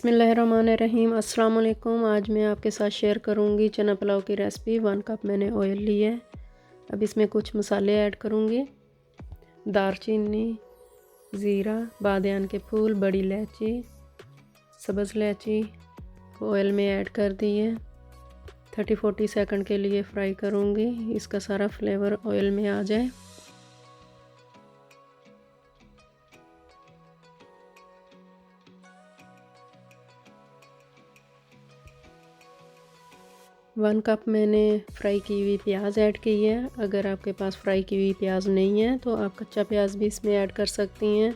बिस्मिल्लाहिर्रहमानिर्रहीम। अस्सलाम वालेकुम। आज मैं आपके साथ शेयर करूंगी चना पुलाव की रेसिपी। 1 कप मैंने ऑयल लिया है। अब इसमें कुछ मसाले ऐड करूंगी। दालचीनी, ज़ीरा, बादियान के फूल, बड़ी इलायची, सब्ज़ इलायची ऑयल में ऐड कर दिए। 30-40 सेकंड के लिए फ्राई करूंगी, इसका सारा फ्लेवर ऑयल में आ जाए। वन कप मैंने फ्राई की हुई प्याज ऐड की है। अगर आपके पास फ्राई की हुई प्याज नहीं है तो आप कच्चा प्याज भी इसमें ऐड कर सकती हैं।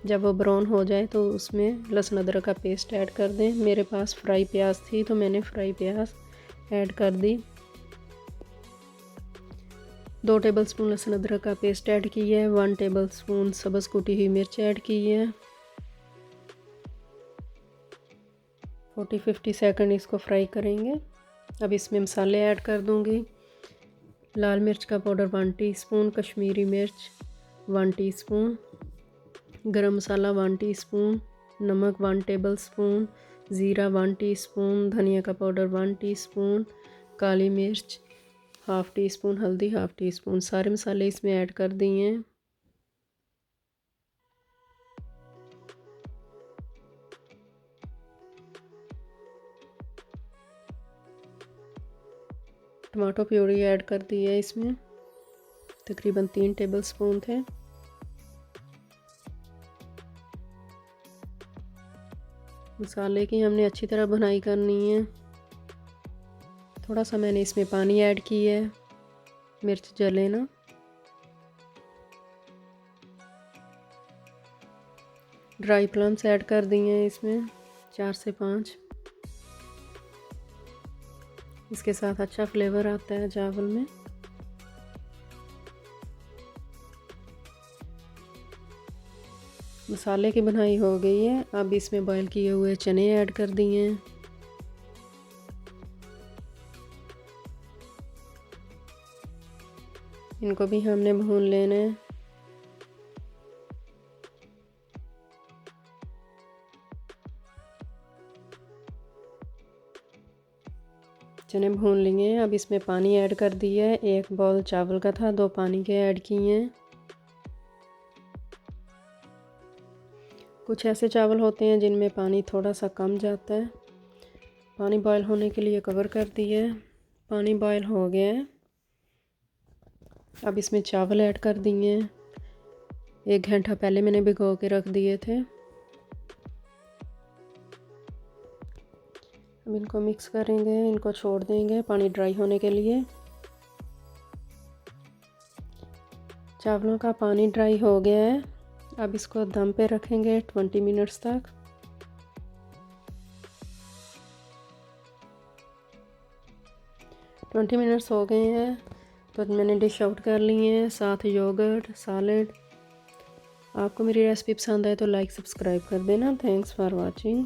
जब वो ब्राउन हो जाए तो उसमें लहसुन अदरक का पेस्ट ऐड कर दें। मेरे पास फ्राई प्याज थी तो मैंने फ्राई प्याज ऐड कर दी। 2 टेबलस्पून लहसुन अदरक का पेस्ट ऐड की है। 1 टेबलस्पून सब्ज़ कुटी हुई मिर्च ऐड की है। 40-50 सेकंड इसको फ्राई करेंगे। अब इसमें मसाले ऐड कर दूंगी। लाल मिर्च का पाउडर 1 टीस्पून, कश्मीरी मिर्च 1 टीस्पून, गरम मसाला 1 टीस्पून, नमक 1 टेबलस्पून, ज़ीरा 1 टीस्पून, धनिया का पाउडर 1 टीस्पून, काली मिर्च 1/2 टीस्पून, हल्दी 1/2 टीस्पून। सारे मसाले इसमें ऐड कर दिए हैं। टमाटो प्यूरी ऐड कर दी है इसमें, तकरीबन 3 टेबलस्पून थे। मसाले की हमने अच्छी तरह भुनाई करनी है। थोड़ा सा मैंने इसमें पानी ऐड किया है, मिर्च जले ना। ड्राई प्लम्स ऐड कर दिए हैं इसमें 4 से 5। इसके साथ अच्छा फ्लेवर आता है चावल में। मसाले की बनाई हो गई है। अब इसमें बॉईल किए हुए चने ऐड कर दिए हैं। इनको भी हमने भून लेना है। चने भून लिए हैं। अब इसमें पानी ऐड कर दिया है। 1 बाउल चावल का था, 2 पानी के ऐड किए हैं। कुछ ऐसे चावल होते हैं जिनमें पानी थोड़ा सा कम जाता है। पानी बॉईल होने के लिए कवर कर दिया है। पानी बॉईल हो गया है। अब इसमें चावल ऐड कर दिए हैं। 1 घंटा पहले मैंने भिगो के रख दिए थे। अब इनको मिक्स करेंगे, इनको छोड़ देंगे पानी ड्राई होने के लिए। चावलों का पानी ड्राई हो गया है। अब इसको दम पे रखेंगे 20 मिनट्स तक। ट्वेंटी मिनट्स हो गए हैं तो मैंने डिश आउट कर लिए हैं, साथ योगर्ट सैलेड। आपको मेरी रेसिपी पसंद आए तो लाइक सब्सक्राइब कर देना। Thanks for watching.